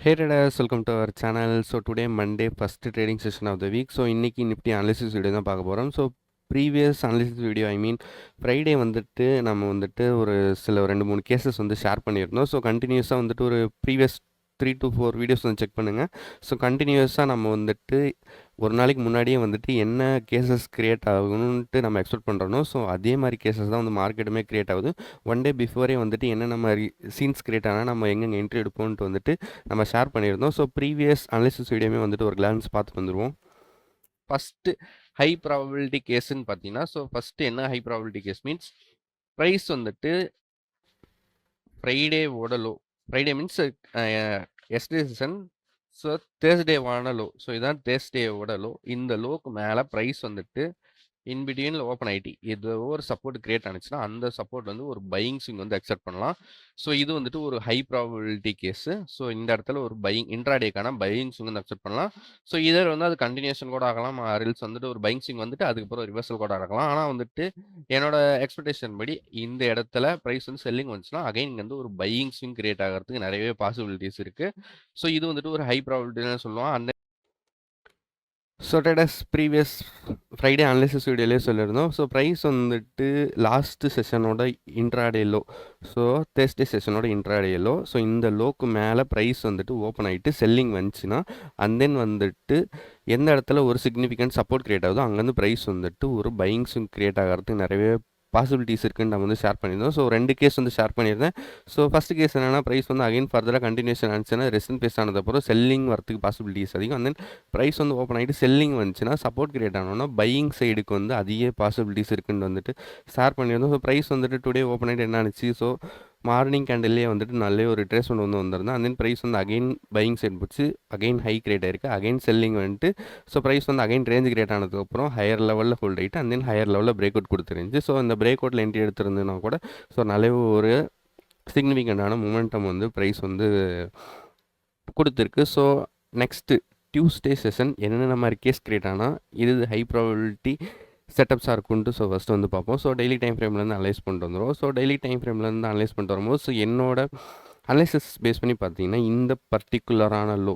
Hey traders, welcome to our channel. So today Monday, first trading session of the week. So இன்னைக்கு Nifty analysis video தான் பார்க்க போகிறோம். So previous analysis video Friday வந்துட்டு நம்ம வந்துட்டு ஒரு சில 2-3 கேசஸ் வந்து ஷேர் பண்ணியிருந்தோம். ஸோ கண்டினியூஸாக வந்துட்டு ஒரு ப்ரீவியஸ் 3 to 4 வீடியோஸ் வந்து செக் பண்ணுங்கள். ஸோ கண்டினியூஸாக நம்ம வந்துட்டு ஒரு நாளைக்கு முன்னாடியே வந்துட்டு என்ன கேசஸ் க்ரியேட் ஆகணுன்ட்டு நம்ம எக்ஸ்பெக்ட் பண்ணுறோனோ ஸோ அதே மாதிரி கேசஸ் தான் வந்து மார்க்கெட்டுமே க்ரியேட் ஆகுது. ஒன் டே பிஃபோரே வந்துட்டு என்னென்ன மாதிரி சீன்ஸ் க்ரியேட் ஆனால் நம்ம எங்கெங்கே என்ட்ரி எடுப்போன்ட்டு வந்துட்டு நம்ம ஷேர் பண்ணியிருந்தோம். ஸோ ப்ரீவியஸ் அனாலிசிஸ் வீடியோமே வந்துட்டு ஒரு கிளான்ஸ் பார்த்து வந்துடுவோம். ஃபஸ்ட்டு ஹை ப்ராபபிலிட்டி கேஸுன்னு பார்த்தீங்கன்னா, ஸோ ஃபஸ்ட்டு என்ன high probability case means price வந்துட்டு ஃப்ரைடேவோட low, Friday means yesterday session, so தேர்ஸ்டேவான லோ, ஸோ இதுதான் தேர்ஸ்டேவோட லோ. இந்த லோக்கு மேலே ப்ரைஸ் வந்துட்டு இன்பிட்வீனில் ஓப்பன் ஆகிட்டு இது ஒரு சப்போர்ட் கிரியேட் ஆனிச்சுன்னா அந்த சப்போர்ட் வந்து ஒரு பையிங் ஸ்விங் வந்து அக்செப்ட் பண்ணலாம். ஸோ இது வந்துட்டு ஒரு ஹை ப்ராபபிலிட்டி கேஸு. ஸோ இந்த இடத்துல ஒரு பையிங் இன்ட்ராடேக்கான பையிங் ஸ்விங் வந்து அக்செப்ட் பண்ணலாம். ஸோ இதர் வந்து அது கண்டினியூஷன் கூட ஆகலாம், ரில்ஸ் வந்துட்டு ஒரு பையிங் ஸ்விங் வந்துட்டு அதுக்கப்புறம் ரிவர்சல் கூட ஆகலாம். ஆனால் வந்துட்டு என்னோட எக்ஸ்பெக்டேஷன் படி இந்த இடத்துல ப்ரைஸ் வந்து செல்லிங் வந்துச்சுன்னா அகைன் இங்கே வந்து ஒரு பையிங் ஸ்விங் கிரியேட் ஆகிறதுக்கு நிறையவே பாசிபிலிட்டிஸ் இருக்குது. ஸோ இது வந்துட்டு ஒரு ஹை ப்ராபபிலிட்டின்னு சொல்லுவோம். அந்த so dates previous Friday analysis வீடியோலேயே சொல்லியிருந்தோம். ஸோ ப்ரைஸ் வந்துட்டு லாஸ்ட்டு செஷனோட இன்ட்ராடே லோ, ஸோ தேர்ஸ்டே செஷனோட இன்ட்ராடே லோ, ஸோ இந்த லோக்கு மேலே ப்ரைஸ் வந்துட்டு ஓப்பன் ஆகிட்டு செல்லிங் வந்துச்சுன்னா அண்ட் தென் வந்துட்டு எந்த இடத்துல ஒரு சிக்னிஃபிகண்ட் சப்போர்ட் க்ரியேட் ஆகுதோ அங்கேருந்து ப்ரைஸ் வந்துட்டு ஒரு பையிங் ஸ்விங் க்ரியேட் ஆகிறதுக்கு நிறையவே பாசிபிலிட்டிஸ் இருக்குன்னு நம்ம வந்து ஷேர் பண்ணியிருந்தோம். ஸோ 2 கேஸ் வந்து ஷேர் பண்ணியிருந்தேன். ஸோ ஃபஸ்ட் கேஸ் என்னென்னா ப்ரைஸ் வந்து அகைன் ஃபர்தராக கண்டினியூஷன் ஆனிச்சுன்னா ரெசன் பேஸ் ஆனதுக்கப்புறம் செல்லிங் வரத்துக்கு பாசிபிலிட்டிஸ் அதிகம். அண்ட் தென் ப்ரைஸ் வந்து ஓப்பன் ஆகிட்டு செல்லிங் வந்துச்சுன்னா சப்போர்ட் கிரியேட் ஆனோன்னா பையிங் சைடுக்கு வந்து அதிக பாசிபிலிட்டிஸ் இருக்குன்னு வந்துட்டு ஷேர் பண்ணியிருந்தோம். ஸோ ப்ரைஸ் வந்துட்டு டுடே ஓப்பன் ஆகிட்டு என்ன ஆனிச்சு, ஸோ மார்னிங் கேண்டில்லே வந்துட்டு நல்ல ஒரு ட்ரேஸ்மெண்ட் வந்து வந்திருந்தேன். அண்ட் தென் ப்ரைஸ் வந்து அகைன் பையிங் சைட் போச்சு, அகைன் ஹை கிரியேட் ஆயிருக்கு, அகைன் செல்லிங் வந்துட்டு ஸோ ப்ரைஸ் வந்து அகைன் ரேஞ்ச் கிரியேட் ஆனதுக்கப்புறம் ஹையர் லெவலில் ஹோல்ட் ஆகிட்டு அண்ட் தென் ஹையர் லெவலில் பிரேக் அவுட் கொடுத்துருந்துச்சு. ஸோ இந்த பிரேக் அவுட்டில் என்ட்ரி எடுத்திருந்ததுனா கூட ஸோ நல்ல ஒரு சிக்னிஃபிகண்டான மூமெண்டம் வந்து ப்ரைஸ் வந்து கொடுத்துருக்கு. ஸோ நெக்ஸ்ட்டு டியூஸ்டே செஷன் என்னென்ன மாதிரி கேஸ் கிரியேட் ஆனால் இது ஹை ப்ராபபிலிட்டி செட்டப்ஸாக இருக்குன்ட்டு ஸோ ஃபஸ்ட்டு வந்து பார்ப்போம். ஸோ டெய்லி டைம் ஃப்ரேம்லேருந்து அனலைஸ் பண்ணிட்டு வந்துடும். ஸோ டெய்லி டைம் ஃப்ரேம்லேருந்து அனலைஸ் பண்ணிட்டு வரும்போது ஸோ என்னோட அனலைசிஸ் பேஸ் பண்ணி பார்த்தீங்கன்னா இந்த பர்டிகுலரான லோ,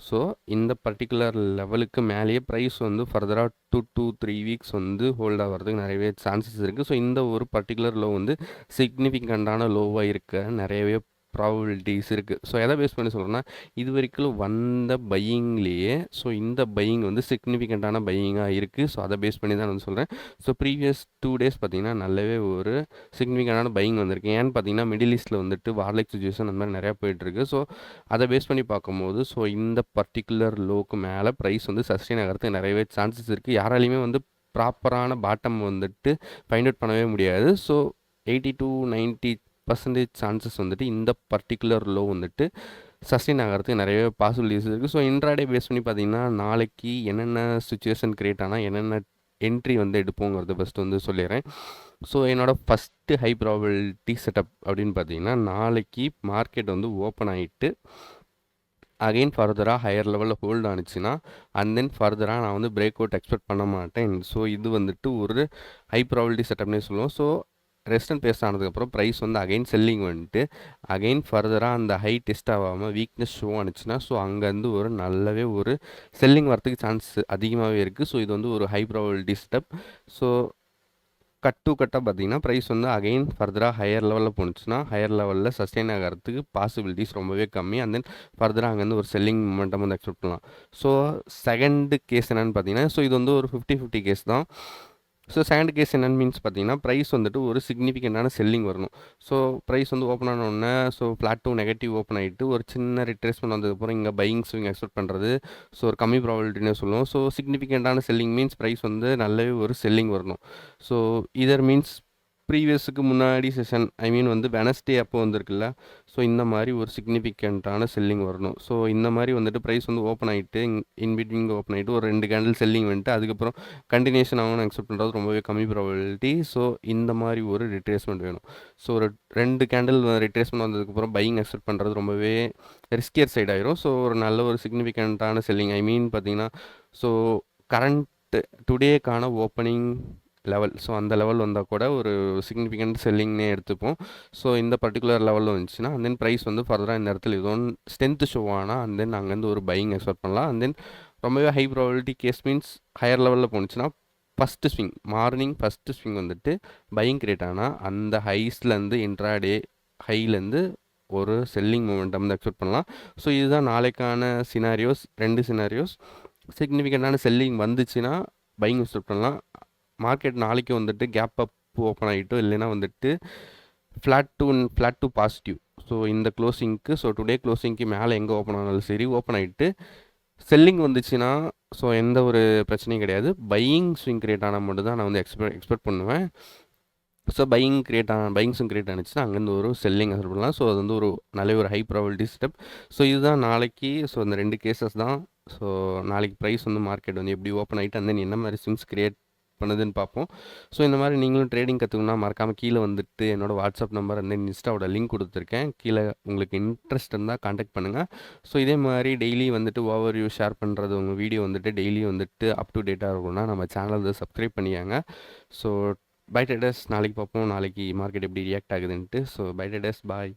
ஸோ இந்த பர்டிகுலர் லெவலுக்கு மேலேயே ப்ரைஸ் வந்து ஃபர்தராக 2 to 3 வீக்ஸ் வந்து ஹோல்ட் ஆகிறதுக்கு நிறையவே சான்சஸ் இருக்குது. ஸோ இந்த ஒரு பர்டிகுலர் லோ வந்து சிக்னிஃபிகண்ட்டான லோவாக இருக்க நிறையவே ப்ராபபிலிட்டிஸ் இருக்குது. ஸோ எதை பேஸ் பண்ணி சொல்கிறேன்னா இது வரைக்கும் வந்த பையிங்லேயே ஸோ இந்த பையிங் வந்து சிக்னிஃபிகண்ட்டான பையிங்காக இருக்குது. ஸோ அதை பேஸ் பண்ணி தான் நான் சொல்கிறேன். ஸோ ப்ரீவியஸ் 2 days பார்த்திங்கன்னா நல்லாவே ஒரு சிக்னிஃபிகண்டான பையிங் வந்திருக்கு. ஏன்னு பார்த்தீங்கன்னா மிடில் ஈஸ்ட்டில் வந்துட்டு வார்லைக் சுச்சுவேஷன் அந்த மாதிரி நிறையா போயிட்டுருக்கு. ஸோ அதை பேஸ் பண்ணி பார்க்கும்போது ஸோ இந்த பர்டிகுலர் லோக்கு மேலே ப்ரைஸ் வந்து சஸ்டெயின் ஆகிறதுக்கு நிறையவே சான்சஸ் இருக்குது. யாராலையுமே வந்து ப்ராப்பரான பாட்டம் வந்துட்டு ஃபைண்ட் அவுட் பண்ணவே முடியாது. ஸோ 80 to 90% சான்சஸ் வந்துட்டு இந்த பர்டிகுலர் லோ வந்துட்டு சஸ்டெயின் ஆகிறதுக்கு நிறைய பாசிபிலிட்டிஸ் இருக்குது. ஸோ இன்ட்ராடே பேஸ் பண்ணி பார்த்தீங்கன்னா நாளைக்கு என்னென்ன சுச்சுவேஷன் க்ரியேட் ஆனால் என்னென்ன என்ட்ரி வந்து எடுப்போங்கிறத ஃபஸ்ட்டு வந்து சொல்லிடுறேன். ஸோ என்னோடய ஃபஸ்ட்டு ஹை ப்ராபபிலிட்டி செட்டப் அப்படின்னு பார்த்தீங்கன்னா நாளைக்கு மார்க்கெட் வந்து ஓப்பன் ஆகிட்டு அகெயின் ஃபர்தராக ஹையர் லெவலில் ஹோல்டு ஆனிச்சுன்னா அண்ட் தென் ஃபர்தராக நான் வந்து பிரேக் அவுட் எக்ஸ்பெக்ட் பண்ண மாட்டேன். ஸோ இது வந்துட்டு ஒரு ஹை ப்ராபபிலிட்டி செட்டப்னே சொல்லுவோம். ஸோ ரெஸ்டன் பேஸ் ஆனதுக்கப்புறம் ப்ரைஸ் வந்து அகைன் செல்லிங் வந்துட்டு அகைன் ஃபர்தராக அந்த ஹை டெஸ்ட் ஆகாமல் வீக்னஸ் ஷோ ஆனிச்சுன்னா ஸோ அங்கேருந்து ஒரு நல்லாவே ஒரு செல்லிங் வரத்துக்கு சான்ஸ் அதிகமாகவே இருக்குது. ஸோ இது வந்து ஒரு high probability step. So cut to கட்டாக பார்த்தீங்கன்னா ப்ரைஸ் வந்து அகைன் ஃபர்தராக ஹையர் லெவலில் போணுச்சுன்னா ஹையர் லெவலில் சஸ்டெயின் ஆகிறதுக்கு பாசிபிலிட்டிஸ் ரொம்பவே கம்மி. அண்ட் தென் ஃபர்தராக அங்கேருந்து ஒரு செல்லிங் மொமெண்டம் வந்து எக்ஸ்பெக்ட் பண்ணலாம். ஸோ செகண்டு கேஸ் என்னென்னு பார்த்தீங்கன்னா ஸோ இது வந்து ஒரு 50-50 கேஸ் தான். ஸோ செகண்ட் கேஸ் என்னென்னு மீன்ஸ் பார்த்தீங்கன்னா ப்ரைஸ் வந்துட்டு ஒரு சிக்னிஃபிகண்டான செல்லிங் வரணும். ஸோ ப்ரைஸ் வந்து ஓப்பன் ஆனோடனே so flat to negative open ஆகிட்டு ஒரு சின்ன ரிட்ரேஸ்மெண்ட் வந்ததுக்கப்புறம் இங்கே பையிங் ஸ்விங் எக்ஸ்பெக்ட் பண்ணுறது ஸோ ஒரு கம்மி ப்ராபபிலிட்டினே சொல்லுவோம். ஸோ சிக்னிஃபிகண்டான செல்லிங் மீன்ஸ் ப்ரைஸ் வந்து நல்லாவே ஒரு செல்லிங் வரணும். ஸோ இதர் மீன்ஸ் ப்ரீவியஸுக்கு முன்னாடி செஷன் வந்து வெனஸ்டே அப்போ வந்திருக்குல்ல, ஸோ இந்த மாதிரி ஒரு சிக்னிஃபிகண்ட்டான செல்லிங் வரணும். ஸோ இந்த மாதிரி வந்துட்டு ப்ரைஸ் வந்து ஓப்பன் ஆகிட்டு இன்பிட்வீன் ஓப்பன் ஆகிட்டு ஒரு 2 கேண்டில் செல்லிங் வந்துட்டு அதுக்கப்புறம் கண்டினியூஷன் ஆகணும்னு எக்ஸ்பெக்ட் பண்ணுறது ரொம்பவே கம்மி ப்ராபபிலிட்டி. ஸோ இந்த மாதிரி ஒரு ரிட்ரேஸ்மெண்ட் வேணும். ஸோ ஒரு 2 கேண்டில் ரிட்ரேஸ்மெண்ட் வந்ததுக்கப்புறம் பையிங் எக்ஸ்பெக்ட் பண்ணுறது ரொம்பவே ரிஸ்கியர் சைட் ஆயிரும். ஸோ ஒரு நல்ல ஒரு சிக்னிஃபிகண்ட்டான செல்லிங் பார்த்தீங்கன்னா ஸோ கரண்ட் டுடேக்கான ஓப்பனிங் லெவல். ஸோ அந்த லெவல் வந்தால் கூட ஒரு சிக்னிஃபிகண்ட் செல்லிங்னே எடுத்துப்போம். ஸோ இந்த பர்டிகுலர் லெவலில் வந்துச்சுன்னா அண்ட் தென் ப்ரைஸ் வந்து ஃபர்தராக இந்த இடத்துல ஏதோ ஸ்ட்ரென்த் ஷோ ஆனால் அண்ட் தென் அங்கேருந்து ஒரு பையிங் எக்ஸ்பெக்ட் பண்ணலாம். அண்ட் தென் ரொம்பவே high probability case means higher லெவலில் போணுச்சுன்னா first swing morning first swing வந்துட்டு பையிங் கிரியேட் ஆனால் அந்த ஹைஸ்லேருந்து இன்ட்ராடே ஹைலேருந்து ஒரு செல்லிங் மூமெண்டம் வந்து எக்ஸ்பெக்ட் பண்ணலாம். ஸோ இதுதான் நாளைக்கான சினாரியோஸ். 2 சினாரியோஸ். சிக்னிஃபிகண்டான செல்லிங் வந்துச்சுன்னா பையிங் எக்ஸ்பெக்ட் பண்ணலாம். மார்க்கெட் நாளைக்கு வந்துட்டு கேப் அப் ஓப்பன் ஆகிட்டோ இல்லைன்னா வந்துட்டு ஃப்ளாட் டு பாசிட்டிவ். ஸோ இந்த க்ளோசிங்க்கு டுடே க்ளோசிங்க்கு மேலே எங்கே ஓப்பன் ஆனாலும் சரி ஓப்பன் ஆகிட்டு செல்லிங் வந்துச்சுன்னா ஸோ எந்த ஒரு பிரச்சனையும் கிடையாது. பையிங் ஸ்விங் கிரியேட் ஆனால் மட்டும் தான் நான் வந்து எக்ஸ்பெக்ட் பண்ணுவேன். ஸோ பையிங் கிரியேட் ஆனிச்சுன்னா அங்கேருந்து ஒரு செல்லிங் அசல் பண்ணலாம். ஸோ அது வந்து ஒரு நல்ல ஒரு ஹை ப்ராபபிலிட்டி ஸ்டெப். ஸோ இதுதான் நாளைக்கு. ஸோ இந்த 2 கேசஸ் தான். ஸோ நாளைக்கு ப்ரைஸ் வந்து மார்க்கெட் வந்து எப்படி ஓப்பன் ஆகிட்டு அந்த என்ன மாதிரி ஸ்விங்ஸ் கிரியேட் பண்ணுதுன்னு பார்ப்போம். ஸோ இந்த மாதிரி நீங்களும் ட்ரேடிங் கற்றுக்கணும்னா மறக்காமல் கீழே வந்துட்டு என்னோடய வாட்ஸ்அப் நம்பர் அந்த இன்ஸ்டாவோட லிங்க் கொடுத்துருக்கேன். கீழே உங்களுக்கு இன்ட்ரெஸ்ட் இருந்தால் காண்டாக்ட் பண்ணுங்கள். ஸோ இதே மாதிரி டெய்லி வந்துட்டு ஓவர் வியூ ஷேர் பண்ணுறது உங்கள் வீடியோ வந்துட்டு டெய்லி வந்துட்டு அப் டு டேட்டாக இருக்கும்னா நம்ம சேனல் வந்து சப்ஸ்கிரைப் பண்ணியாங்க. ஸோ பை ட்ரேடர்ஸ், நாளைக்கு பார்ப்போம் நாளைக்கு மார்க்கெட் எப்படி ரியாக்ட் ஆகுதுன்ட்டு. ஸோ பை ட்ரேடர்ஸ், பாய்.